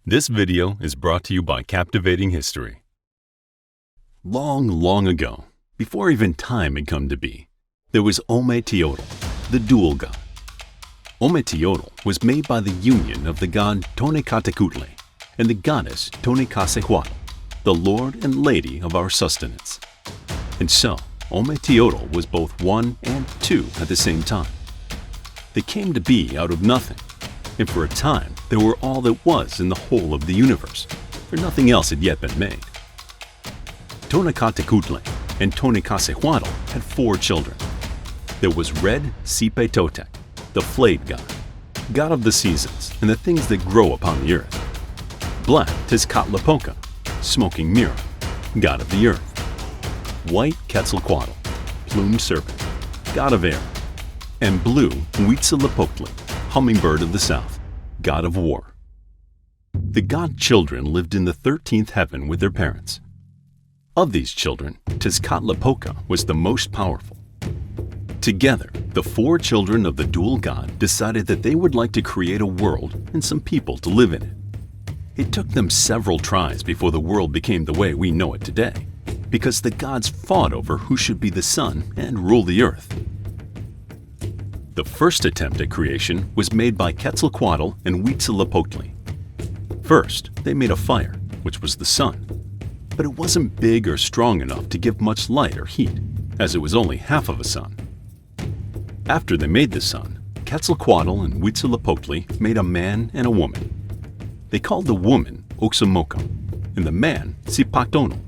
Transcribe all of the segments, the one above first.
This video is brought to you by Captivating History. Long, long ago, before even time had come to be, there was Ometeotl, the dual god. Ometeotl was made by the union of the god Tonecatecutli and the goddess Tonecasehua, the lord and lady of our sustenance. And so, Ometeotl was both one and two at the same time. They came to be out of nothing, and for a time they were all that was in the whole of the universe, for nothing else had yet been made. Tonecatecutli and Tonecasehua had 4 children. There was Red Sipetotec, the flayed god of the seasons and the things that grow upon the earth. Black Tezcatlipoca, smoking mirror, god of the earth. White Quetzalcoatl, plumed serpent, god of air. And blue Huitzilopochtli, hummingbird of the south, god of war. The god children lived in the 13th heaven with their parents. Of these children, Tezcatlipoca was the most powerful. Together, the 4 children of the dual god decided that they would like to create a world and some people to live in it. It took them several tries before the world became the way we know it today, because the gods fought over who should be the sun and rule the earth. The first attempt at creation was made by Quetzalcoatl and Huitzilopochtli. First, they made a fire, which was the sun, but it wasn't big or strong enough to give much light or heat, as it was only half of a sun. After they made the sun, Quetzalcoatl and Huitzilopochtli made a man and a woman. They called the woman Oxomoco and the man Zipactonal.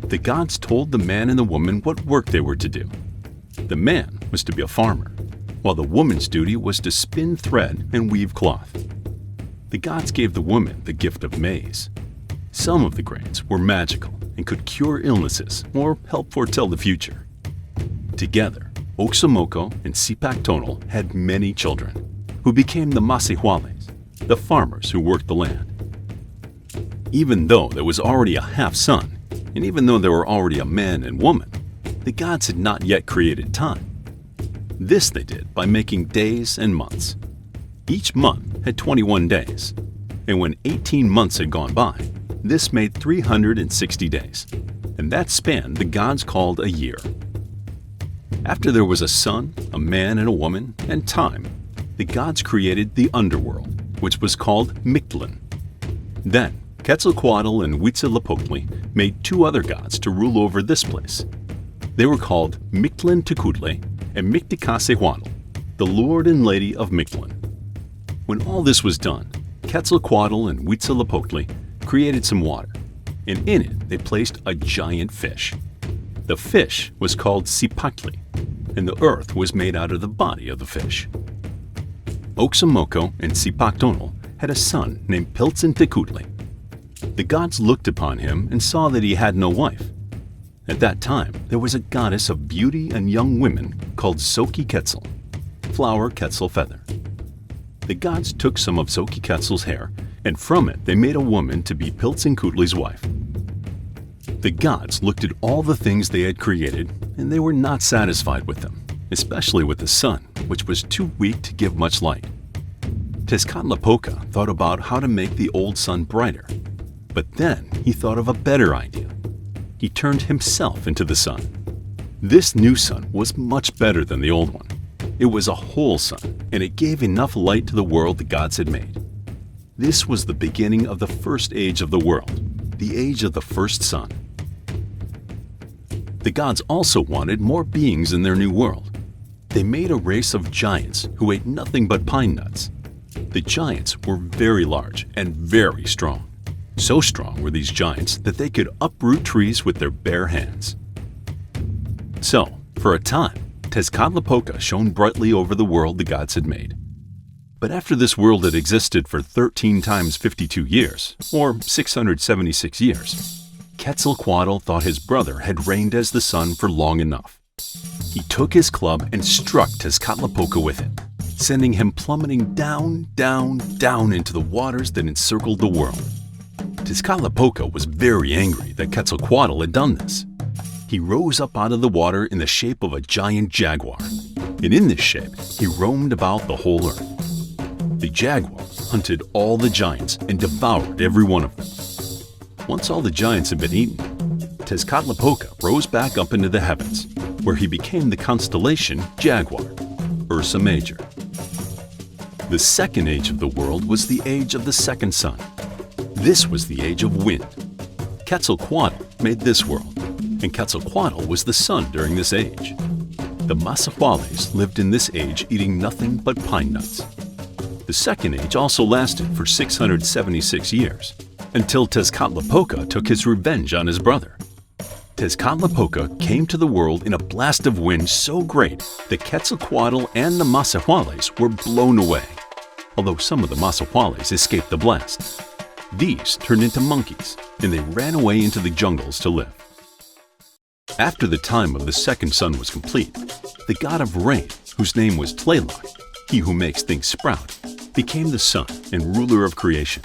The gods told the man and the woman what work they were to do. The man was to be a farmer, while the woman's duty was to spin thread and weave cloth. The gods gave the woman the gift of maize. Some of the grains were magical and could cure illnesses or help foretell the future. Together, Oxomoco and Zipactonal had many children, who became the Masehuales, the farmers who worked the land. Even though there was already a half-sun, and even though there were already a man and woman, the gods had not yet created time. This they did by making days and months. Each month had 21 days, and when 18 months had gone by, this made 360 days, and that span the gods called a year. After there was a sun, a man and a woman, and time, the gods created the Underworld, which was called Mictlan. Then, Quetzalcoatl and Huitzilopochtli made 2 other gods to rule over this place. They were called Mictlantecuhtli and Mictecacehuatl, the lord and lady of Mictlan. When all this was done, Quetzalcoatl and Huitzilopochtli created some water, and in it they placed a giant fish. The fish was called Zipactli, and the earth was made out of the body of the fish. Oxomoco and Zipactonal had a son named Piltzintecutli. The gods looked upon him and saw that he had no wife. At that time, there was a goddess of beauty and young women called Xochiquetzal, flower Quetzal feather. The gods took some of Xochiquetzal's hair, and from it they made a woman to be Piltzincutli's wife. The gods looked at all the things they had created, and they were not satisfied with them, especially with the sun, which was too weak to give much light. Tezcatlipoca thought about how to make the old sun brighter, but then he thought of a better idea. He turned himself into the sun. This new sun was much better than the old one. It was a whole sun, and it gave enough light to the world the gods had made. This was the beginning of the first age of the world, the age of the first sun. The gods also wanted more beings in their new world. They made a race of giants who ate nothing but pine nuts. The giants were very large and very strong. So strong were these giants that they could uproot trees with their bare hands. So, for a time, Tezcatlipoca shone brightly over the world the gods had made. But after this world had existed for 13 times 52 years, or 676 years, Quetzalcoatl thought his brother had reigned as the sun for long enough. He took his club and struck Tezcatlipoca with it, sending him plummeting down, down, down into the waters that encircled the world. Tezcatlipoca was very angry that Quetzalcoatl had done this. He rose up out of the water in the shape of a giant jaguar, and in this shape he roamed about the whole earth. The Jaguar hunted all the giants and devoured every one of them. Once all the giants had been eaten, Tezcatlipoca rose back up into the heavens, where he became the constellation Jaguar, Ursa Major. The second age of the world was the age of the second sun. This was the age of wind. Quetzalcoatl made this world, and Quetzalcoatl was the sun during this age. The Mazahuales lived in this age eating nothing but pine nuts. The second age also lasted for 676 years, until Tezcatlipoca took his revenge on his brother. Tezcatlipoca came to the world in a blast of wind so great that Quetzalcoatl and the Mazahuales were blown away, although some of the Mazahuales escaped the blast. These turned into monkeys, and they ran away into the jungles to live. After the time of the second sun was complete, the god of rain, whose name was Tlaloc, he who makes things sprout, became the sun and ruler of creation,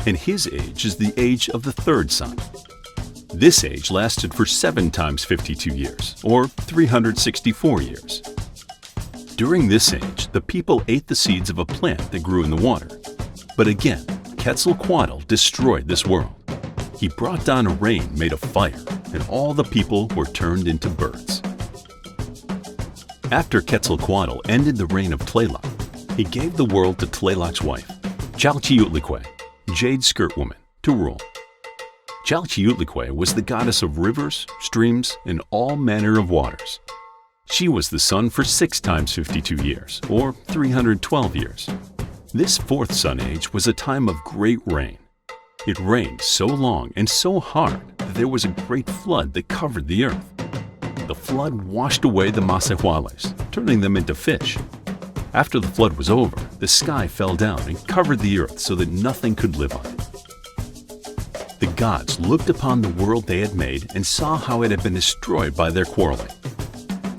and his age is the age of the third sun. This age lasted for 7 times 52 years, or 364 years. During this age, the people ate the seeds of a plant that grew in the water. But again, Quetzalcoatl destroyed this world. He brought down a rain made of fire, and all the people were turned into birds. After Quetzalcoatl ended the reign of Tlaloc, he gave the world to Tlaloc's wife, Chalchiuhtlicue, Jade Skirt Woman, to rule. Chalchiuhtlicue was the goddess of rivers, streams, and all manner of waters. She was the sun for 6 times 52 years, or 312 years. This fourth sun age was a time of great rain. It rained so long and so hard that there was a great flood that covered the earth. The flood washed away the Mazahuales, turning them into fish. After the flood was over, the sky fell down and covered the earth so that nothing could live on it. The gods looked upon the world they had made and saw how it had been destroyed by their quarreling.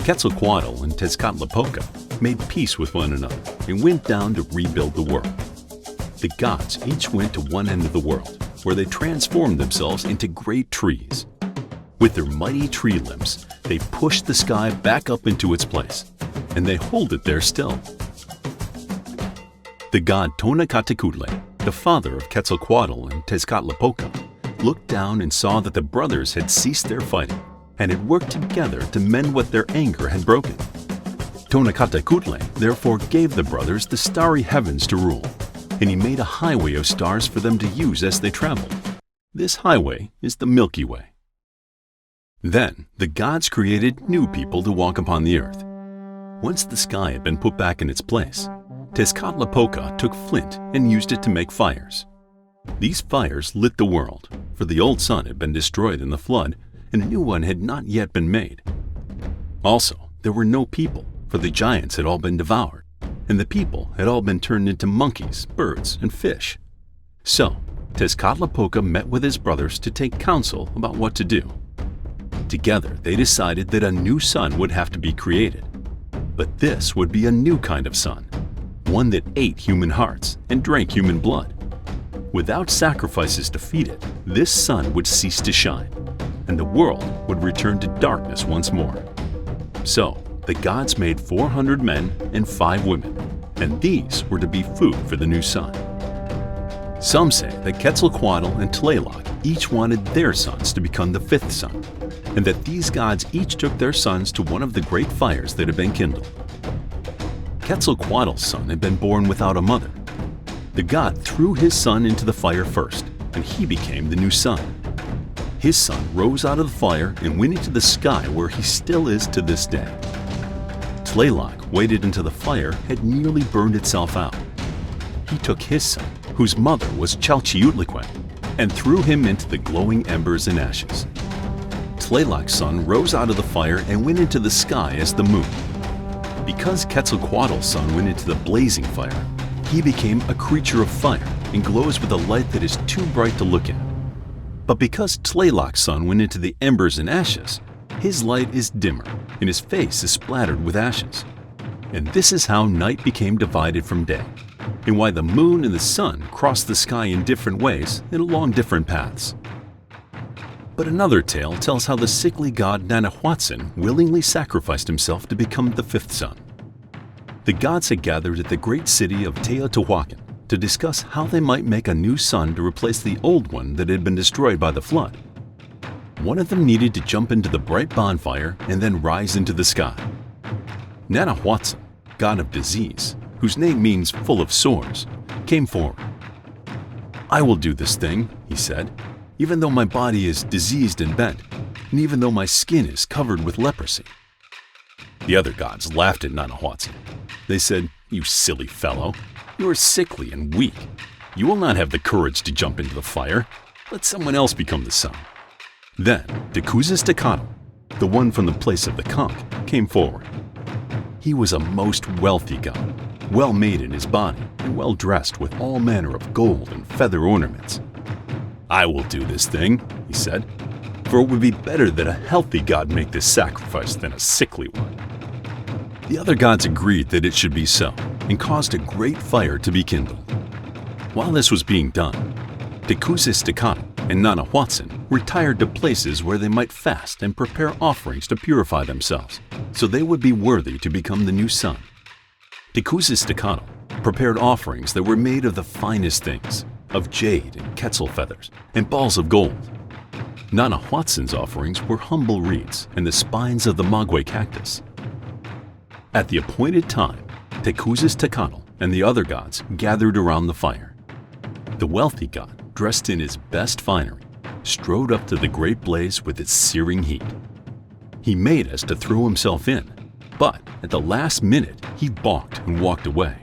Quetzalcoatl and Tezcatlipoca made peace with one another and went down to rebuild the world. The gods each went to one end of the world, where they transformed themselves into great trees. With their mighty tree limbs, they pushed the sky back up into its place, and they hold it there still. The god Tonacatecutli, the father of Quetzalcoatl and Tezcatlipoca, looked down and saw that the brothers had ceased their fighting and had worked together to mend what their anger had broken. Tonacatecutli therefore gave the brothers the starry heavens to rule, and he made a highway of stars for them to use as they traveled. This highway is the Milky Way. Then the gods created new people to walk upon the earth. Once the sky had been put back in its place, Tezcatlipoca took flint and used it to make fires. These fires lit the world, for the old sun had been destroyed in the flood, and a new one had not yet been made. Also, there were no people, for the giants had all been devoured, and the people had all been turned into monkeys, birds, and fish. So, Tezcatlipoca met with his brothers to take counsel about what to do. Together, they decided that a new sun would have to be created. But this would be a new kind of sun, one that ate human hearts and drank human blood. Without sacrifices to feed it, this sun would cease to shine, and the world would return to darkness once more. So, the gods made 400 men and 5 women, and these were to be food for the new sun. Some say that Quetzalcoatl and Tlaloc each wanted their sons to become the 5th sun, and that these gods each took their sons to one of the great fires that had been kindled. Quetzalcoatl's son had been born without a mother. The god threw his son into the fire first, and he became the new sun. His son rose out of the fire and went into the sky, where he still is to this day. Tlaloc waited until the fire had nearly burned itself out. He took his son, whose mother was Chalchiuhtlicue, and threw him into the glowing embers and ashes. Tlaloc's son rose out of the fire and went into the sky as the moon. Because Quetzalcoatl's son went into the blazing fire, he became a creature of fire and glows with a light that is too bright to look at. But because Tlaloc's son went into the embers and ashes, his light is dimmer and his face is splattered with ashes. And this is how night became divided from day, and why the moon and the sun crossed the sky in different ways and along different paths. But another tale tells how the sickly god Nanahuatzin willingly sacrificed himself to become the 5th sun. The gods had gathered at the great city of Teotihuacan, to discuss how they might make a new sun to replace the old one that had been destroyed by the flood. One of them needed to jump into the bright bonfire and then rise into the sky. Nanahuatzin, god of disease, whose name means full of sores, came forward. "I will do this thing," he said, "even though my body is diseased and bent, and even though my skin is covered with leprosy." The other gods laughed at Nanahuatzin. They said, "You silly fellow, you are sickly and weak. You will not have the courage to jump into the fire. Let someone else become the sun." Then Tecuzistecatl, the one from the place of the conch, came forward. He was a most wealthy god, well made in his body and well dressed with all manner of gold and feather ornaments. "I will do this thing," he said, "for it would be better that a healthy god make this sacrifice than a sickly one." The other gods agreed that it should be so and caused a great fire to be kindled. While this was being done, Tecuzistecatl and Nanahuatzin retired to places where they might fast and prepare offerings to purify themselves, so they would be worthy to become the new sun. Tecuzistecatl prepared offerings that were made of the finest things, of jade and quetzal feathers and balls of gold. Nanahuatzin's offerings were humble reeds and the spines of the maguey cactus. At the appointed time, Tecuzistecatl and the other gods gathered around the fire. The wealthy god, dressed in his best finery, strode up to the great blaze with its searing heat. He made as to throw himself in, but at the last minute he balked and walked away.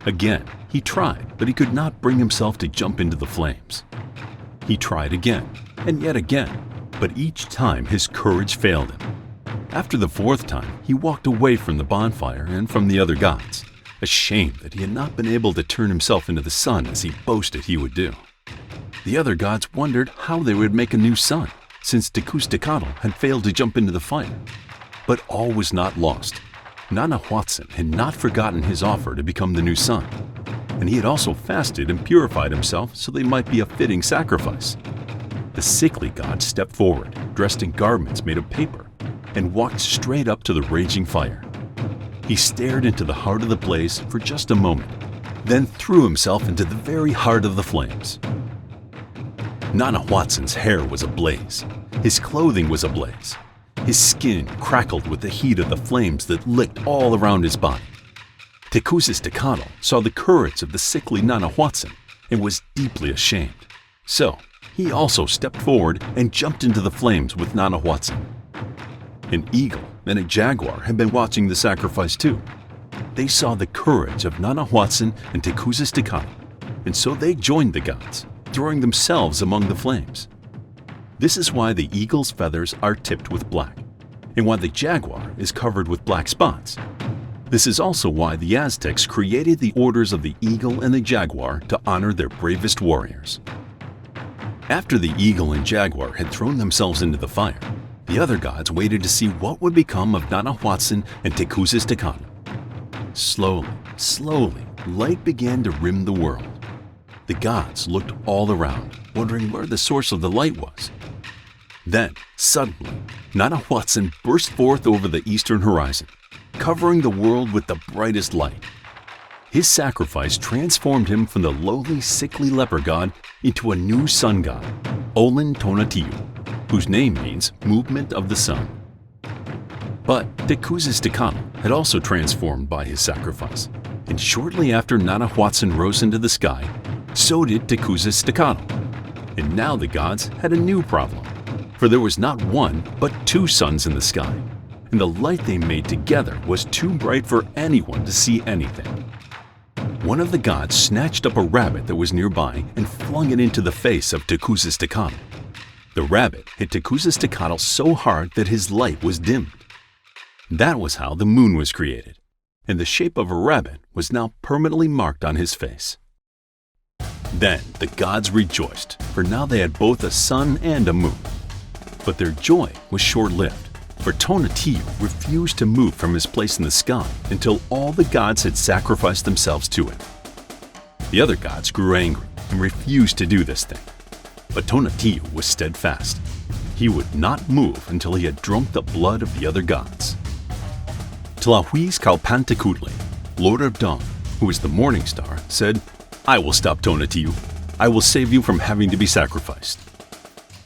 Again, he tried, but he could not bring himself to jump into the flames. He tried again, and yet again, but each time his courage failed him. After the fourth time, he walked away from the bonfire and from the other gods, ashamed that he had not been able to turn himself into the sun as he boasted he would do. The other gods wondered how they would make a new sun, since Tecuzistecatl had failed to jump into the fire. But all was not lost. Nanahuatzin had not forgotten his offer to become the new sun, and he had also fasted and purified himself so they might be a fitting sacrifice. The sickly god stepped forward, dressed in garments made of paper, and walked straight up to the raging fire. He stared into the heart of the blaze for just a moment, then threw himself into the very heart of the flames. Nanahuatzin's hair was ablaze. His clothing was ablaze. His skin crackled with the heat of the flames that licked all around his body. Tecuzistecatl saw the courage of the sickly Nanahuatzin and was deeply ashamed. So he also stepped forward and jumped into the flames with Nanahuatzin. An eagle and a jaguar had been watching the sacrifice too. They saw the courage of Nanahuatzin and Tecuzistecatl, and so they joined the gods, throwing themselves among the flames. This is why the eagle's feathers are tipped with black, and why the jaguar is covered with black spots. This is also why the Aztecs created the orders of the eagle and the jaguar to honor their bravest warriors. After the eagle and jaguar had thrown themselves into the fire, the other gods waited to see what would become of Nanahuatzin and Tecuzistecatl. Slowly, light began to rim the world. The gods looked all around, wondering where the source of the light was. Then, suddenly, Nanahuatzin burst forth over the eastern horizon, covering the world with the brightest light. His sacrifice transformed him from the lowly, sickly leper god into a new sun god, Olin Tonatiuh, whose name means movement of the sun. But Tecuzistecatl had also transformed by his sacrifice, and shortly after Nanahuatzin rose into the sky, so did Tecuzistecatl. And now the gods had a new problem, for there was not one but two suns in the sky, and the light they made together was too bright for anyone to see anything. One of the gods snatched up a rabbit that was nearby and flung it into the face of Tecuzistecatl. The rabbit hit Tecuzistecatl so hard that his light was dimmed. That was how the moon was created, and the shape of a rabbit was now permanently marked on his face. Then the gods rejoiced, for now they had both a sun and a moon. But their joy was short-lived, for Tonatiuh refused to move from his place in the sky until all the gods had sacrificed themselves to him. The other gods grew angry and refused to do this thing. But Tonatiuh was steadfast. He would not move until he had drunk the blood of the other gods. Tlahuizcalpantecutli, Lord of Dawn, who is the morning star, said, I will stop Tonatiuh. I will save you from having to be sacrificed.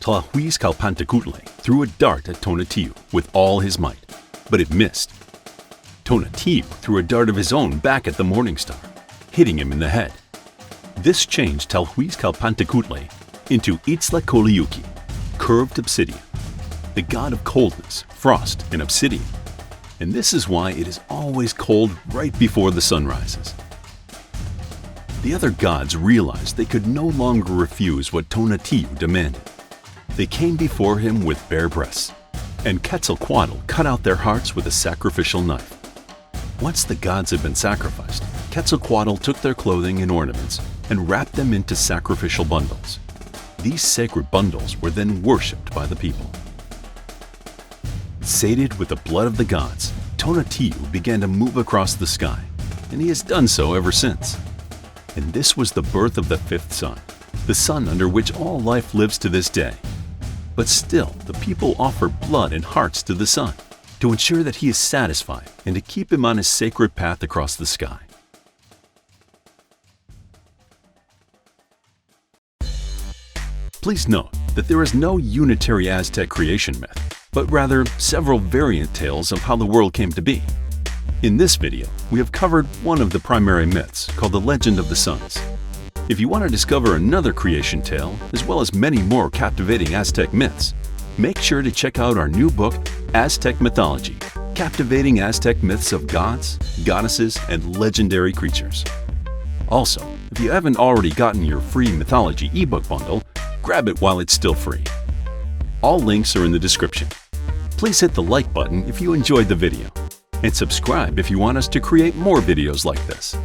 Tlahuizcalpantecutli threw a dart at Tonatiuh with all his might, but it missed. Tonatiuh threw a dart of his own back at the morning star, hitting him in the head. This changed Tlahuizcalpantecutli into Itztlacoliyuki, curved obsidian, the god of coldness, frost, and obsidian. And this is why it is always cold right before the sun rises. The other gods realized they could no longer refuse what Tonatiuh demanded. They came before him with bare breasts, and Quetzalcoatl cut out their hearts with a sacrificial knife. Once the gods had been sacrificed, Quetzalcoatl took their clothing and ornaments and wrapped them into sacrificial bundles. These sacred bundles were then worshipped by the people. Sated with the blood of the gods, Tonatiuh began to move across the sky, and he has done so ever since. And this was the birth of the fifth sun, the sun under which all life lives to this day. But still, the people offer blood and hearts to the sun to ensure that he is satisfied and to keep him on his sacred path across the sky. Please note that there is no unitary Aztec creation myth, but rather several variant tales of how the world came to be. In this video, we have covered one of the primary myths called the Legend of the Suns. If you want to discover another creation tale, as well as many more captivating Aztec myths, make sure to check out our new book, Aztec Mythology, Captivating Aztec Myths of Gods, Goddesses, and Legendary Creatures. Also, if you haven't already gotten your free mythology ebook bundle, grab it while it's still free. All links are in the description. Please hit the like button if you enjoyed the video, and subscribe if you want us to create more videos like this.